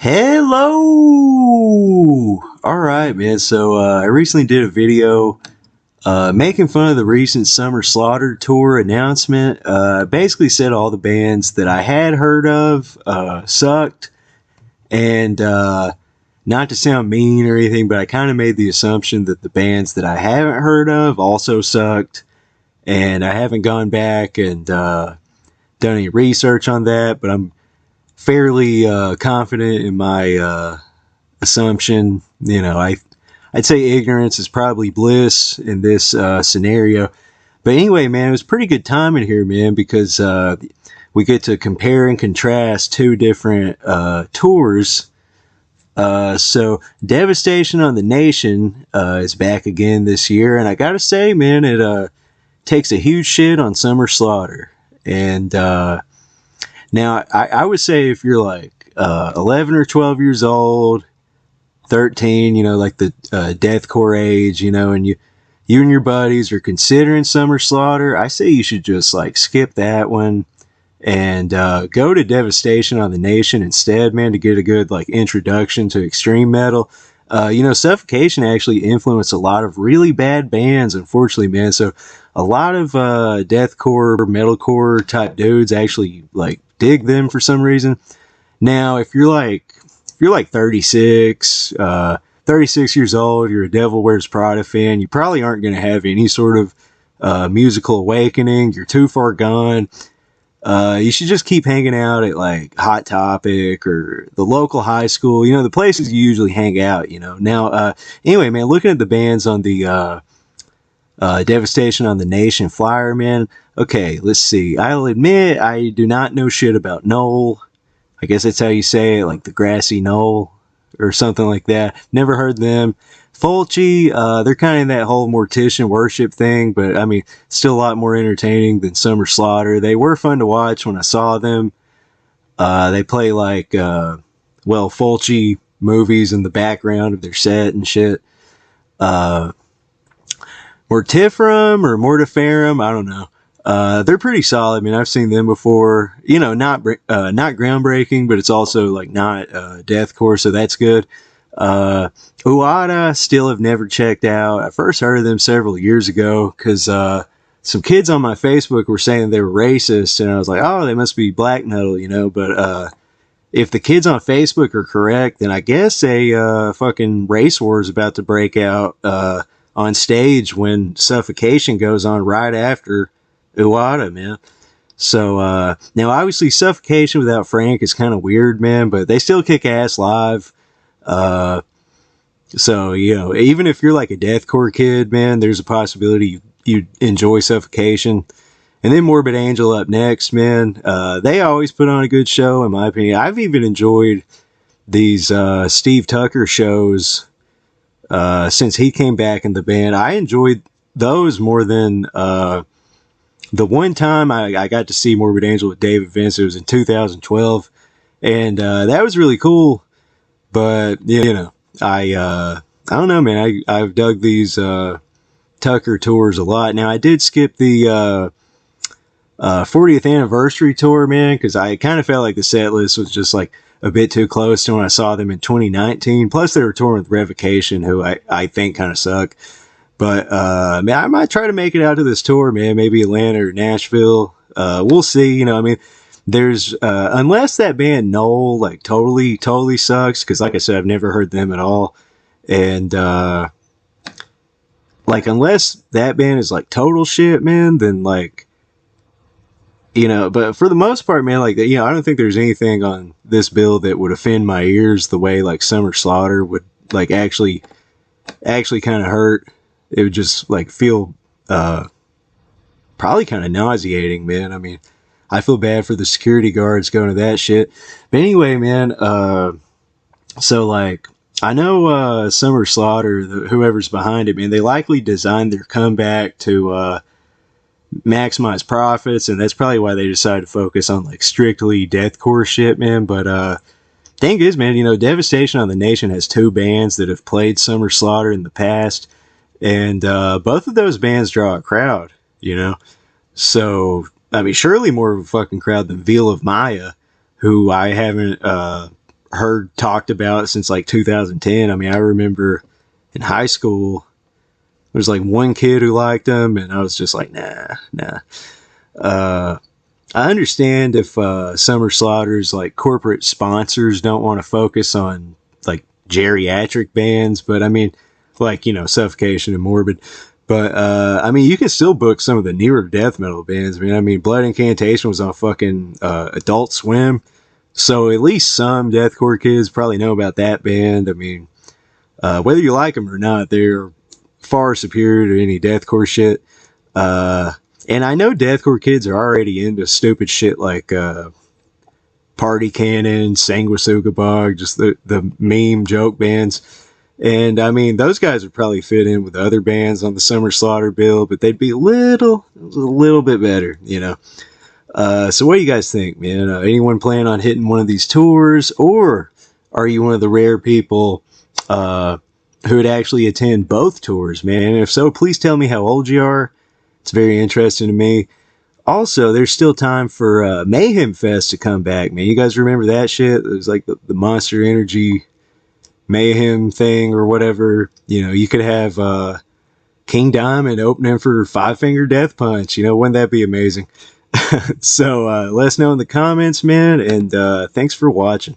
Hello! Alright, man. So, I recently did a video making fun of the recent Summer Slaughter tour announcement. Basically said all the bands that I had heard of sucked. And not to sound mean or anything, but I kind of made the assumption that the bands that I haven't heard of also sucked. And I haven't gone back and done any research on that, but I'm fairly confident in my assumption. I'd say ignorance is probably bliss in this scenario. But anyway, man, it was pretty good timing here, man, because we get to compare and contrast two different tours. So Devastation on the Nation is back again this year, and I gotta say, man, it takes a huge shit on Summer Slaughter. And now, I would say if you're like 11 or 12 years old, 13, like the deathcore age, and you and your buddies are considering Summer Slaughter, I say you should just like skip that one and go to Devastation on the Nation instead, man, to get a good like introduction to extreme metal. Suffocation actually influenced a lot of really bad bands, unfortunately, man. So a lot of deathcore, metalcore type dudes actually like dig them for some reason. Now, if you're like 36, 36 years old, you're a Devil Wears Prada fan, you probably aren't going to have any sort of musical awakening. You're too far gone. You should just keep hanging out at like Hot Topic or the local high school, the places you usually hang out, Now, anyway, man, looking at the bands on the Devastation on the Nation flyer, man. Okay, let's see. I'll admit I do not know shit about Knoll. I guess that's how you say it, like the grassy knoll or something like that. Never heard them. Fulci, they're kind of in that whole mortician worship thing, but I mean, still a lot more entertaining than Summer Slaughter. They were fun to watch when I saw them. They play like, Fulci movies in the background of their set and shit. Mortiferum or Mortiferum, I don't know. They're pretty solid. I mean, I've seen them before. Not groundbreaking, but it's also like not deathcore, so that's good. Uada, still have never checked out. I first heard of them several years ago because some kids on my Facebook were saying they were racist, and I was like, oh, they must be black metal, But if the kids on Facebook are correct, then I guess a fucking race war is about to break out on stage when Suffocation goes on right after Uada, man. So now obviously Suffocation without Frank is kind of weird, man, but they still kick ass live. So even if you're like a deathcore kid, man, there's a possibility you enjoy Suffocation. And then Morbid Angel up next, man. They always put on a good show, in my opinion. I've even enjoyed these Steve Tucker shows since he came back in the band. I enjoyed those more than the one time I got to see Morbid Angel with David Vince. It was in 2012, and that was really cool. But I don't know, man. I've dug these Tucker tours a lot. Now I did skip the 40th anniversary tour, man, because I kind of felt like the set list was just like a bit too close to when I saw them in 2019. Plus, they were touring with Revocation, who I think kind of suck. But man, I might try to make it out to this tour, man. Maybe Atlanta or Nashville. We'll see. I mean, there's unless that band Knoll like totally sucks, because like I said, I've never heard them at all. And like unless that band is like total shit, man, then like. But for the most part, man, like, I don't think there's anything on this bill that would offend my ears the way like Summer Slaughter would like actually kind of hurt. It would just like feel probably kind of nauseating, man. I mean, I feel bad for the security guards going to that shit. But anyway, man, so like I know Summer Slaughter, whoever's behind it, man, they likely designed their comeback to maximize profits, and that's probably why they decided to focus on like strictly deathcore shit, man. But thing is, man, Devastation on the Nation has two bands that have played Summer Slaughter in the past, and both of those bands draw a crowd, So I mean, surely more of a fucking crowd than Veil of Maya, who I haven't heard talked about since like 2010. I mean, I remember in high school, there's like one kid who liked them, and I was just like, nah. Uh, I understand if Summer Slaughter's like corporate sponsors don't want to focus on like geriatric bands, but I mean, like, you know, Suffocation and Morbid. But I mean, you can still book some of the newer death metal bands. I mean, Blood Incantation was on fucking Adult Swim, so at least some deathcore kids probably know about that band. I mean, whether you like them or not, they're far superior to any deathcore shit. And I know deathcore kids are already into stupid shit like Party Cannon, Sanguisugabog, just the meme joke bands. And I mean, those guys would probably fit in with other bands on the Summer Slaughter bill, but they'd be a little bit better, you know. So what do you guys think, man? Anyone planning on hitting one of these tours, or are you one of the rare people who would actually attend both tours, man? And if so, please tell me how old you are. It's very interesting to me. Also, there's still time for Mayhem Fest to come back, man. You guys remember that shit? It was like the Monster Energy Mayhem thing or whatever. You know, you could have King Diamond opening for Five Finger Death Punch. You know, wouldn't that be amazing? So let us know in the comments, man, and thanks for watching.